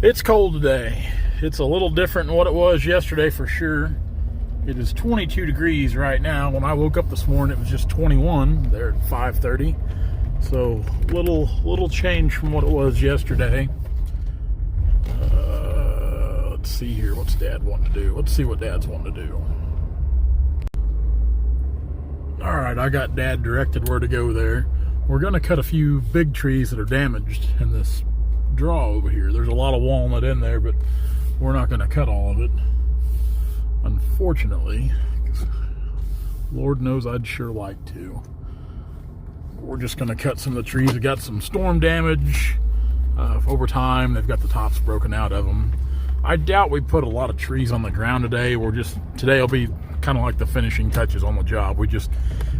It's cold today. It's a little different than what it was yesterday for sure. It is 22 degrees right now. When I woke up this morning, it was just 21 there at 5:30. So little change from what it was yesterday. Let's see here. What's Dad wanting to do? Let's see what Dad's wanting to do. All right, I got Dad directed where to go there. We're going to cut a few big trees that are damaged in this draw over here. There's a lot of walnut in there, but we're not going to cut all of it, unfortunately. Lord knows I'd sure like to. We're just going to cut some of the trees that got some storm damage over time. They've got the tops broken out of them. I doubt we put a lot of trees on the ground today. Today will be kind of like the finishing touches on the job. We just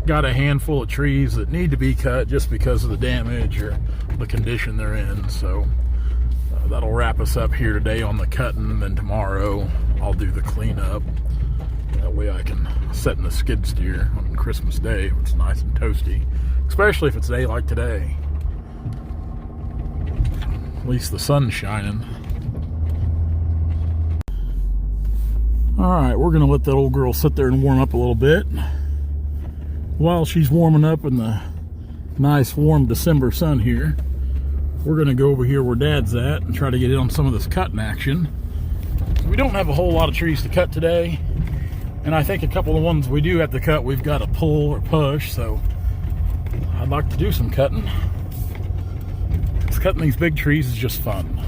got a handful of trees that need to be cut just because of the damage or the condition they're in. So that'll wrap us up here today on the cutting, and then tomorrow I'll do the cleanup. That way I can set in the skid steer on Christmas Day when it's nice and toasty, especially if it's a day like today. At least the sun's shining. Alright, we're going to let that old girl sit there and warm up a little bit. While she's warming up in the nice warm December sun here, we're going to go over here where Dad's at and try to get in on some of this cutting action. So we don't have a whole lot of trees to cut today, and I think a couple of the ones we do have to cut we've got to pull or push, so I'd like to do some cutting. Cutting these big trees is just fun.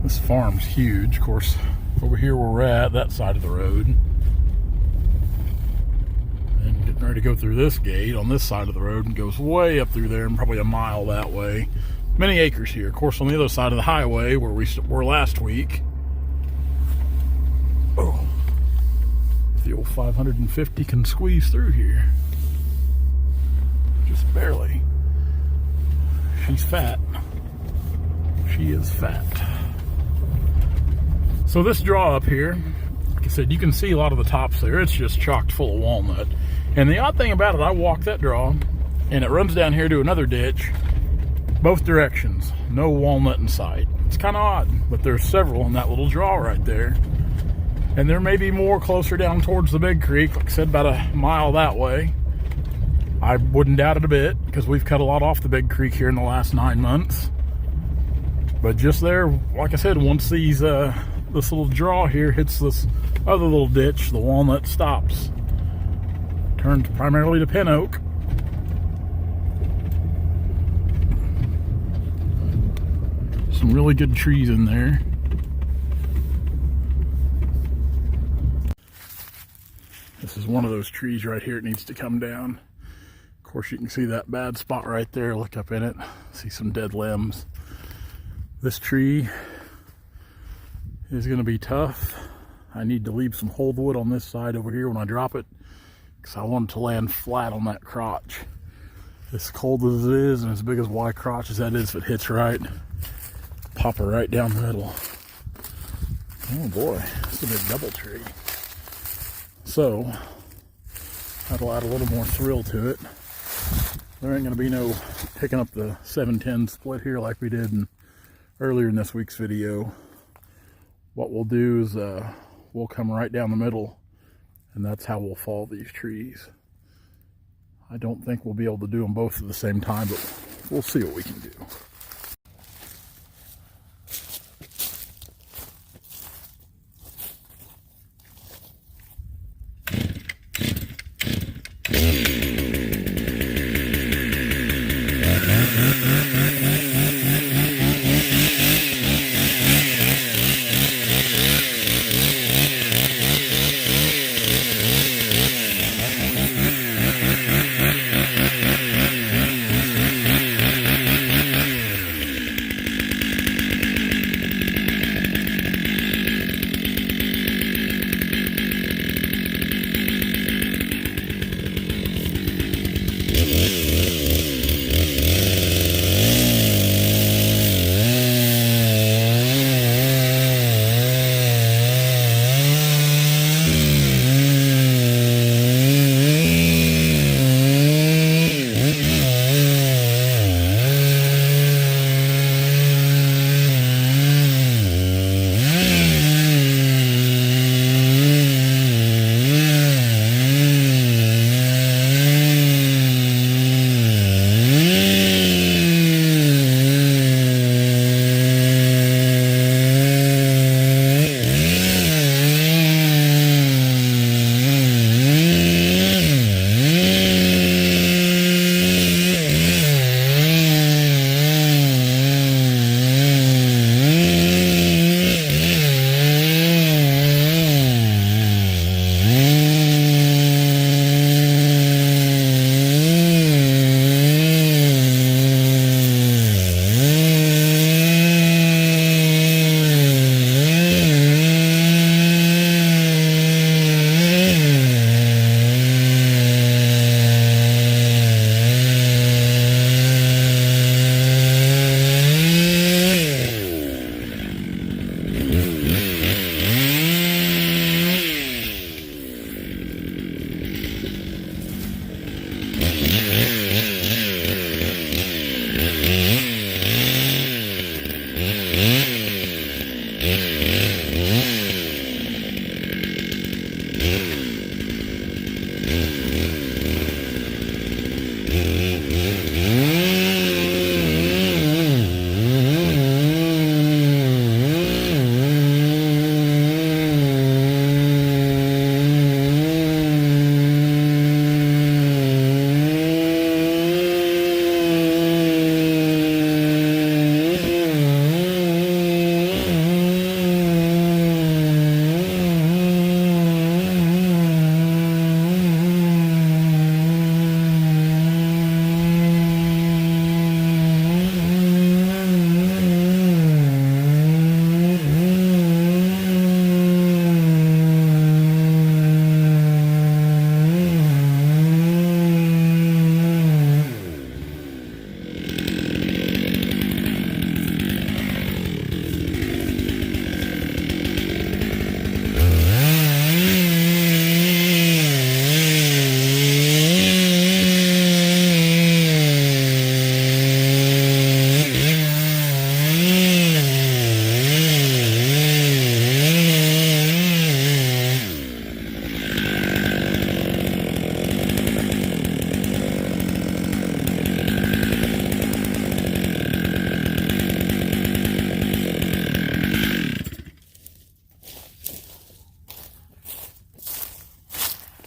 This farm's huge. Of course, over here where we're at, that side of the road. And getting ready to go through this gate on this side of the road, and goes way up through there and probably a mile that way. Many acres here. Of course, on the other side of the highway where we were last week. Oh, the old 550 can squeeze through here. Just barely. She's fat. She is fat. So this draw up here, like I said, you can see a lot of the tops there. It's just chocked full of walnut. And the odd thing about it, I walk that draw, and it runs down here to another ditch, both directions. No walnut in sight. It's kind of odd, but there's several in that little draw right there. And there may be more closer down towards the big creek, like I said, about a mile that way. I wouldn't doubt it a bit, because we've cut a lot off the big creek here in the last 9 months. But just there, like I said, once this little draw here hits this other little ditch, the walnut stops. Turns primarily to pin oak. Some really good trees in there. This is one of those trees right here. It needs to come down. Of course, you can see that bad spot right there. Look up in it. See some dead limbs. This tree is going to be tough. I need to leave some hold wood on this side over here when I drop it, because I want it to land flat on that crotch. As cold as it is and as big as Y crotch as that is, if it hits right, pop her right down the middle. Oh boy, it's a big double tree. So that'll add a little more thrill to it. There ain't going to be no picking up the 710 split here like we did earlier in this week's video. What we'll do is we'll come right down the middle, and that's how we'll fall these trees. I don't think we'll be able to do them both at the same time, but we'll see what we can do.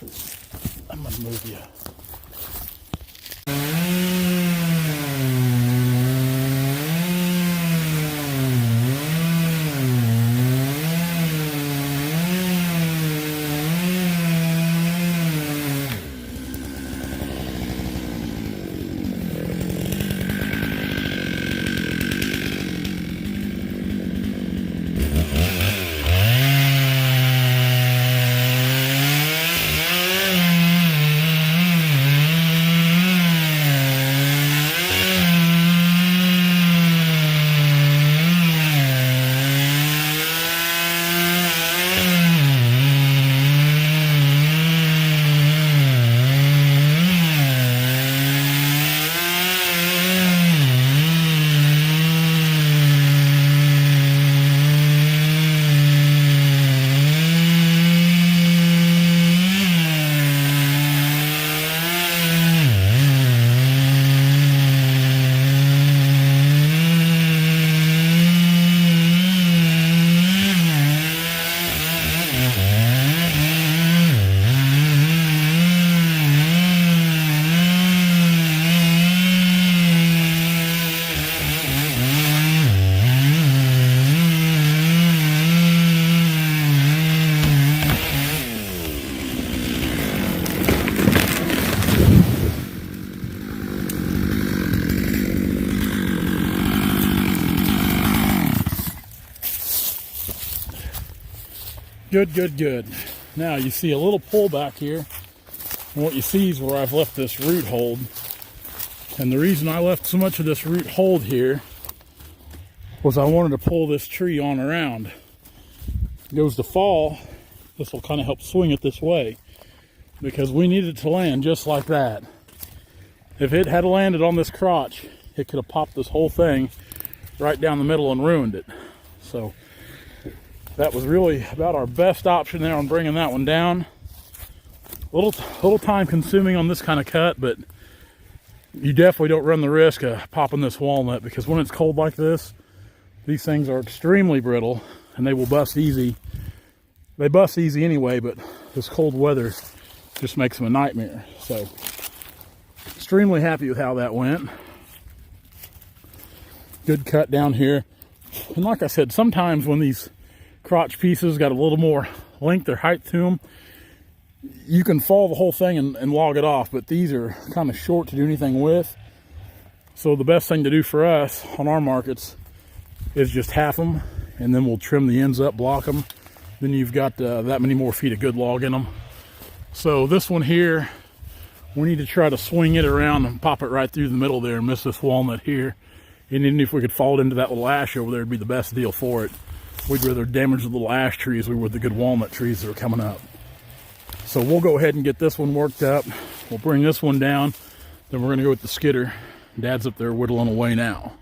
I'm gonna move you. Good, good, good. Now you see a little pull back here. And what you see is where I've left this root hold. And the reason I left so much of this root hold here was I wanted to pull this tree on around. It goes to fall. This will kind of help swing it this way, because we need it to land just like that. If it had landed on this crotch, it could have popped this whole thing right down the middle and ruined it. So that was really about our best option there on bringing that one down. A little time consuming on this kind of cut, but you definitely don't run the risk of popping this walnut, because when it's cold like this, these things are extremely brittle and they will bust easy. They bust easy anyway, but this cold weather just makes them a nightmare. So extremely happy with how that went. Good cut down here. And like I said, sometimes when these crotch pieces got a little more length or height to them, you can fall the whole thing and log it off, but these are kind of short to do anything with. So the best thing to do for us on our markets is just half them, and then we'll trim the ends up, block them. Then you've got that many more feet of good log in them. So this one here, we need to try to swing it around and pop it right through the middle there and miss this walnut here. And even if we could fall into that little ash over there, it'd be the best deal for it. We'd rather damage the little ash trees as we would the good walnut trees that are coming up. So we'll go ahead and get this one worked up. We'll bring this one down. Then we're going to go with the skidder. Dad's up there whittling away now.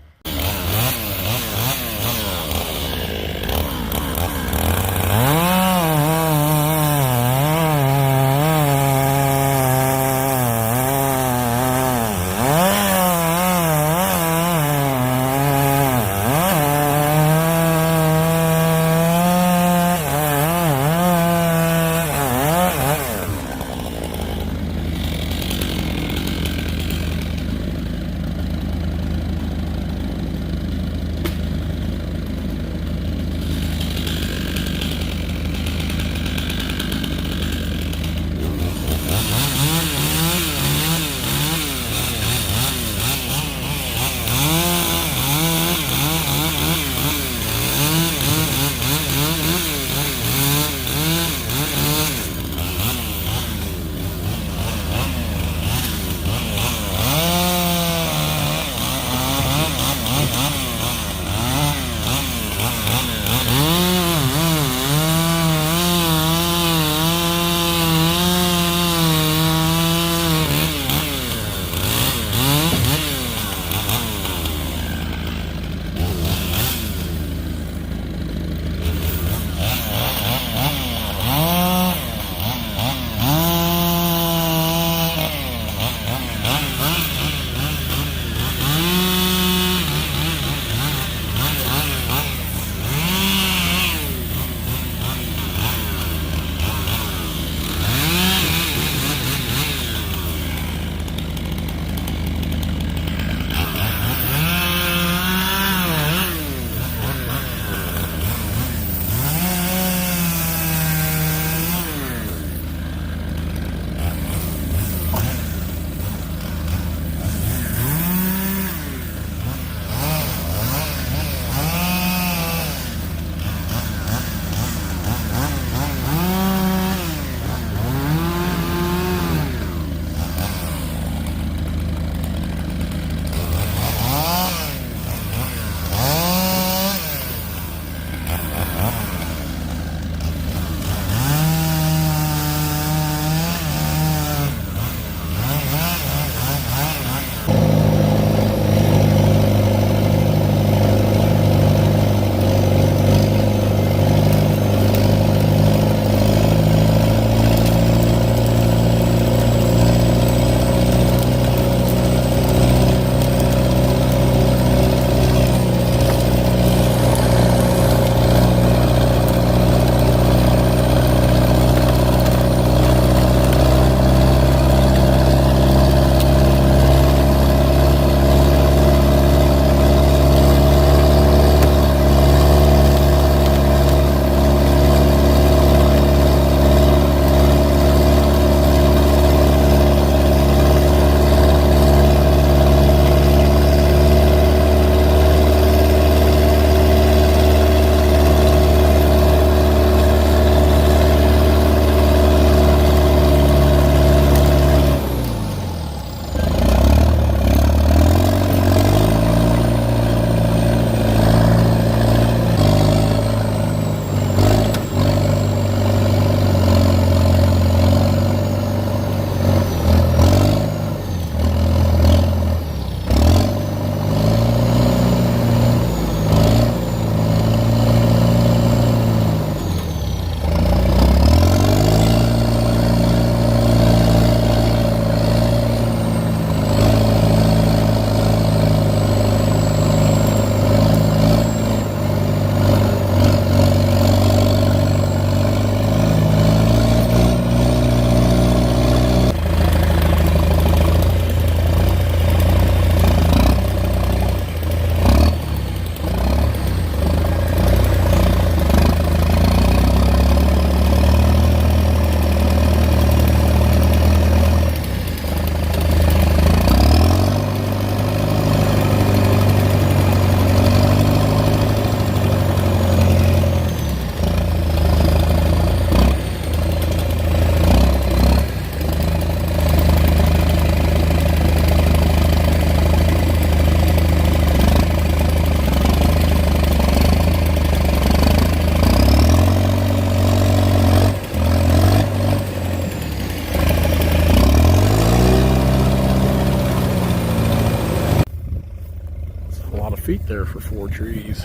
feet there for 4 trees.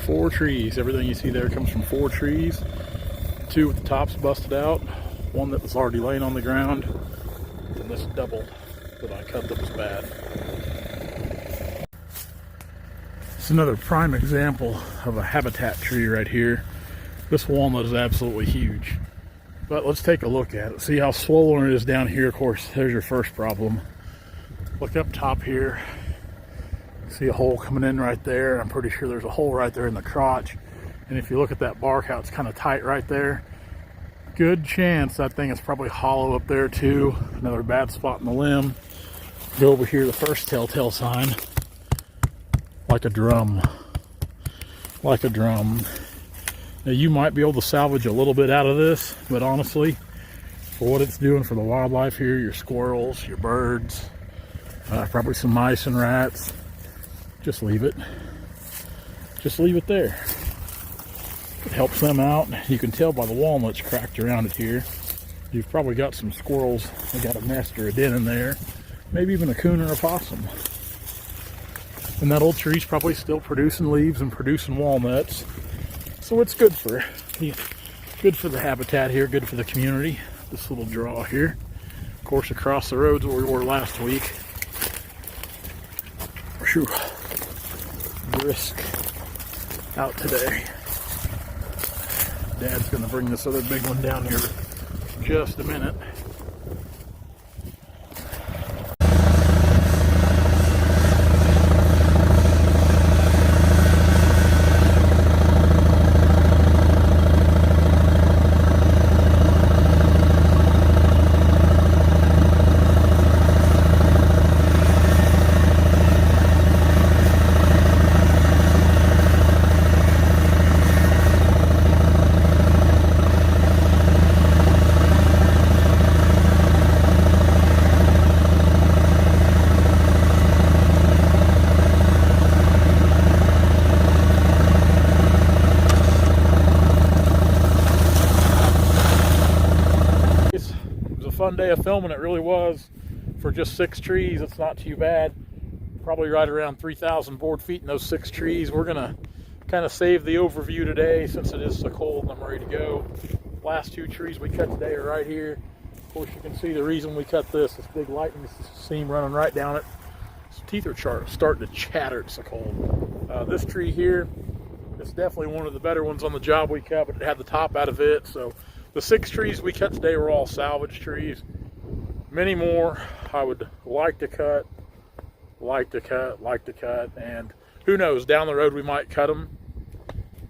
4 trees. Everything you see there comes from 4 trees. 2 with the tops busted out. 1 that was already laying on the ground. And this double that I cut that was bad. It's another prime example of a habitat tree right here. This walnut is absolutely huge. But let's take a look at it. See how swollen it is down here. Of course, there's your first problem. Look up top here. See a hole coming in right there. I'm pretty sure there's a hole right there in the crotch. And if you look at that bark, how it's kind of tight right there, good chance that thing is probably hollow up there too. Another bad spot in the limb. Go over here, the first telltale sign. Like a drum. Like a drum. Now you might be able to salvage a little bit out of this, but honestly, for what it's doing for the wildlife here, your squirrels, your birds, probably some mice and rats, just leave it. Just leave it there. It helps them out. You can tell by the walnuts cracked around it here. You've probably got some squirrels that got a nest or a den in there. Maybe even a coon or a possum. And that old tree's probably still producing leaves and producing walnuts. So it's good for the habitat here, good for the community. This little draw here. Of course, across the roads where we were last week. Whew. Brisk out today. Dad's gonna bring this other big one down here in just a minute. Fun day of filming, it really was. For just 6 trees, it's not too bad. Probably right around 3,000 board feet in those 6 trees. We're gonna kind of save the overview today since it is so cold and I'm ready to go. Last 2 trees we cut today are right here. Of course, you can see the reason we cut this big lightning seam running right down it. Its teeth are starting to chatter, it's so cold. This tree here is definitely one of the better ones on the job we cut, but it had the top out of it, so the 6 trees we cut today were all salvage trees. Many more I would like to cut, and who knows, down the road we might cut them.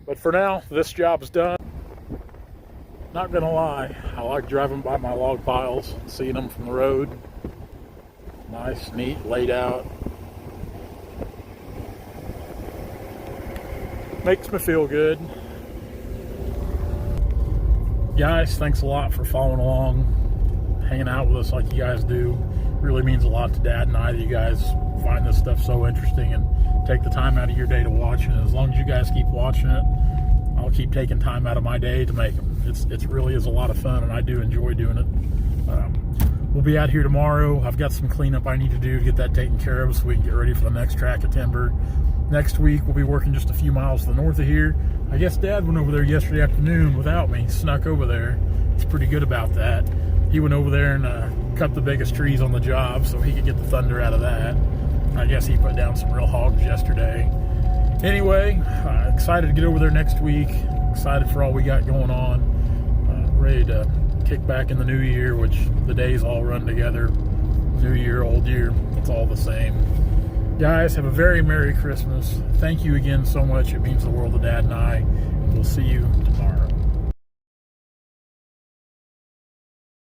But for now, this job's done. Not gonna lie, I like driving by my log piles, seeing them from the road. Nice, neat, laid out. Makes me feel good. Guys, thanks a lot for following along, hanging out with us like you guys do. Really means a lot to Dad and I that you guys find this stuff so interesting and take the time out of your day to watch it. As long as you guys keep watching it, I'll keep taking time out of my day to make them. It really is a lot of fun, and I do enjoy doing it. We'll be out here tomorrow. I've got some cleanup I need to do to get that taken care of so we can get ready for the next track of timber. Next week, we'll be working just a few miles to the north of here. I guess Dad went over there yesterday afternoon without me, snuck over there. He's pretty good about that. He went over there and cut the biggest trees on the job so he could get the thunder out of that. I guess he put down some real hogs yesterday. Anyway, excited to get over there next week. Excited for all we got going on. Ready to kick back in the new year, which the days all run together. New year, old year, it's all the same. Guys, have a very Merry Christmas. Thank you again so much. It means the world to Dad and I. We'll see you tomorrow.